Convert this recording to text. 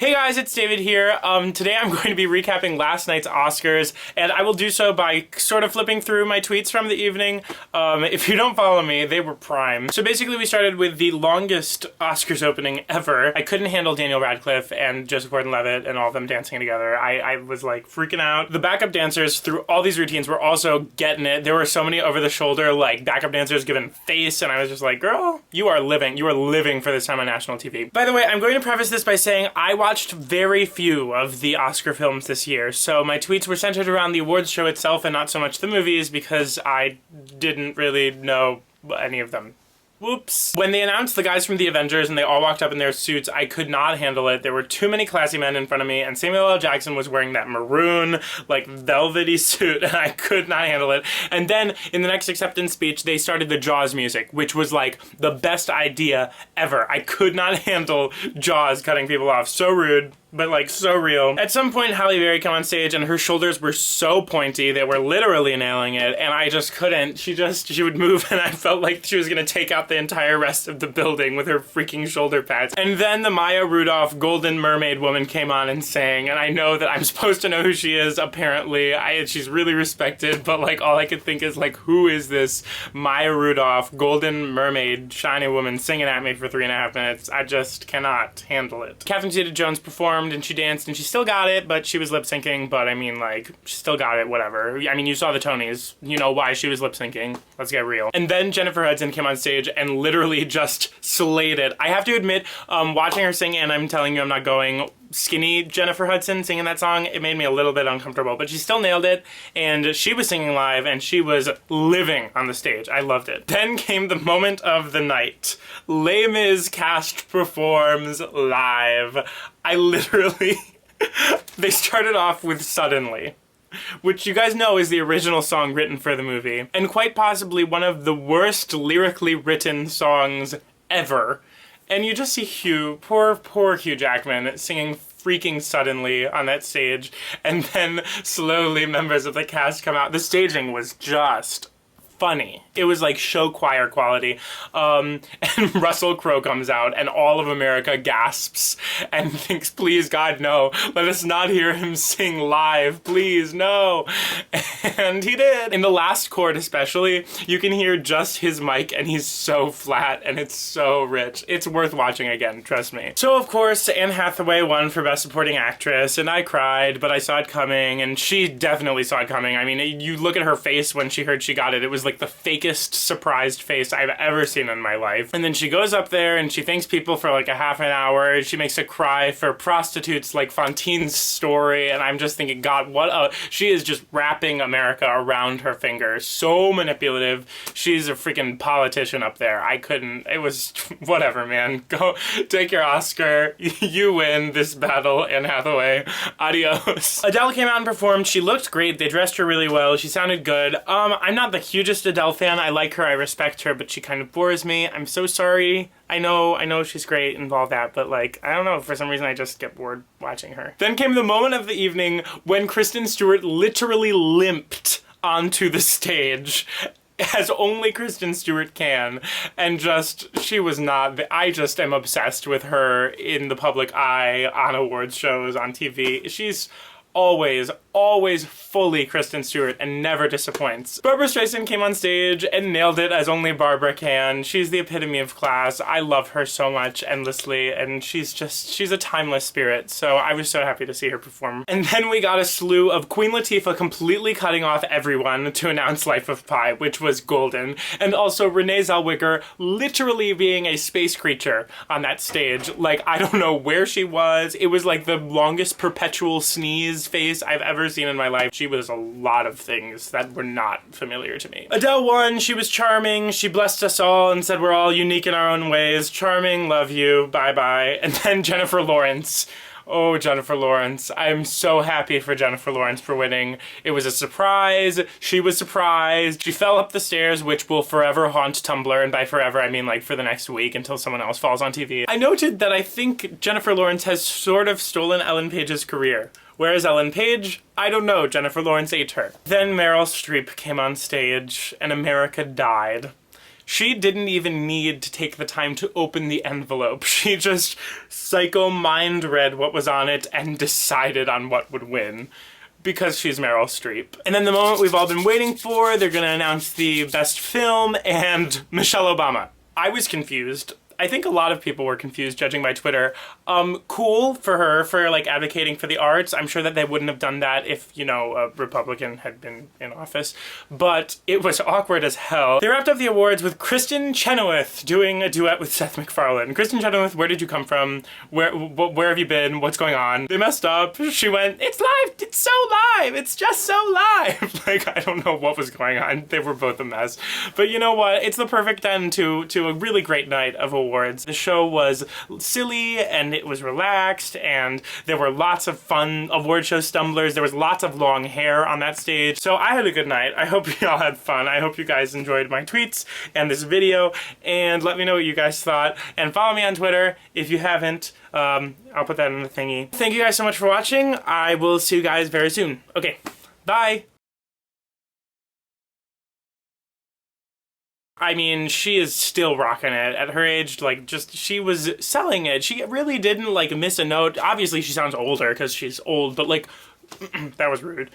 Hey guys, it's David here. Today I'm going to be recapping last night's Oscars, and I will do so by sort of flipping through my tweets from the evening. If you don't follow me, they were prime. So basically we started with the longest Oscars opening ever. I couldn't handle Daniel Radcliffe and Joseph Gordon-Levitt and all of them dancing together. I was like freaking out. The backup dancers through all these routines were also getting it. There were so many over-the-shoulder like backup dancers giving face, and I was just like, girl, you are living for this time on national TV. By the way, I'm going to preface this by saying I watched very few of the Oscar films this year, so my tweets were centered around the awards show itself and not so much the movies because I didn't really know any of them. Whoops. When they announced the guys from the Avengers and they all walked up in their suits, I could not handle it. There were too many classy men in front of me, and Samuel L. Jackson was wearing that maroon, like, velvety suit, and I could not handle it. And then, in the next acceptance speech, they started the Jaws music, which was, like, the best idea ever. I could not handle Jaws cutting people off. So rude. But like so real. At some point Halle Berry came on stage and her shoulders were so pointy, they were literally nailing it, and I just couldn't. She would move and I felt like she was gonna take out the entire rest of the building with her freaking shoulder pads. And then the Maya Rudolph Golden Mermaid woman came on and sang, and I know that I'm supposed to know who she is, apparently. She's really respected, but like all I could think is like, who is this Maya Rudolph Golden Mermaid shiny woman singing at me for 3.5 minutes? I just cannot handle it. Catherine Zeta-Jones performed and she danced and she still got it, but she was lip syncing, but I mean like, she still got it, whatever. I mean, you saw the Tonys, you know why she was lip syncing. Let's get real. And then Jennifer Hudson came on stage and literally just slayed it. I have to admit, watching her sing And I'm Telling You I'm Not Going, skinny Jennifer Hudson singing that song, it made me a little bit uncomfortable, but she still nailed it, and she was singing live, and she was living on the stage. I loved it. Then came the moment of the night. Les Mis cast performs live. I literally... They started off with Suddenly, which you guys know is the original song written for the movie, and quite possibly one of the worst lyrically written songs ever. And you just see Hugh, poor Hugh Jackman, singing freaking Suddenly on that stage, and then slowly members of the cast come out. The staging was just funny. It was like show choir quality. And Russell Crowe comes out and all of America gasps and thinks, please God, no. Let us not hear him sing live. Please, no. And he did. In the last chord especially, you can hear just his mic and he's so flat and it's so rich. It's worth watching again, trust me. So of course, Anne Hathaway won for Best Supporting Actress, and I cried, but I saw it coming, and she definitely saw it coming. I mean, you look at her face when she heard she got it, it was like the fakest surprised face I've ever seen in my life. And then she goes up there and she thanks people for like a half an hour. She makes a cry for prostitutes like Fontine's story, and I'm just thinking, God, she is just wrapping America around her finger. So manipulative. She's a freaking politician up there. I couldn't, it was, whatever, man. Go take your Oscar. You win this battle, Anne Hathaway. Adios. Adele came out and performed. She looked great. They dressed her really well. She sounded good. I'm not the hugest Adele fan. I like her, I respect her, but she kind of bores me. I'm so sorry. I know she's great and all that, but like, I don't know, for some reason I just get bored watching her. Then came the moment of the evening when Kristen Stewart literally limped onto the stage, as only Kristen Stewart can, and she was not, I just am obsessed with her in the public eye, on awards shows, on TV. She's always fully Kristen Stewart and never disappoints. Barbra Streisand came on stage and nailed it as only Barbra can. She's the epitome of class. I love her so much endlessly, and she's a timeless spirit, so I was so happy to see her perform. And then we got a slew of Queen Latifah completely cutting off everyone to announce Life of Pi, which was golden, and also Renee Zellweger literally being a space creature on that stage. Like, I don't know where she was. It was like the longest perpetual sneeze face I've ever seen in my life. She was a lot of things that were not familiar to me. Adele won. She was charming. She blessed us all and said we're all unique in our own ways. Charming, love you, bye-bye. And then Jennifer Lawrence. Oh, Jennifer Lawrence. I'm so happy for Jennifer Lawrence for winning. It was a surprise. She was surprised. She fell up the stairs, which will forever haunt Tumblr, and by forever I mean like for the next week until someone else falls on TV. I noted that I think Jennifer Lawrence has sort of stolen Ellen Page's career. Whereas Ellen Page, I don't know, Jennifer Lawrence ate her. Then Meryl Streep came on stage and America died. She didn't even need to take the time to open the envelope. She just psycho mind read what was on it and decided on what would win. Because she's Meryl Streep. And then the moment we've all been waiting for, they're gonna announce the best film and Michelle Obama. I was confused. I think a lot of people were confused judging by Twitter. Cool for her for like advocating for the arts. I'm sure that they wouldn't have done that if, you know, a Republican had been in office, but it was awkward as hell. They wrapped up the awards with Kristen Chenoweth doing a duet with Seth MacFarlane. Kristen Chenoweth, where did you come from? Where have you been? What's going on? They messed up. She went, it's live, it's so live, it's just so live. Like, I don't know what was going on. They were both a mess. But you know what? It's the perfect end to a really great night of awards. The show was silly and it was relaxed and there were lots of fun award show stumblers. There was lots of long hair on that stage. So I had a good night. I hope you all had fun. I hope you guys enjoyed my tweets and this video, and let me know what you guys thought. And follow me on Twitter if you haven't. I'll put that in the thingy. Thank you guys so much for watching. I will see you guys very soon. Okay, bye. I mean, she is still rocking it at her age. Like, just, she was selling it. She really didn't, like, miss a note. Obviously, she sounds older because she's old, but, like, that was rude.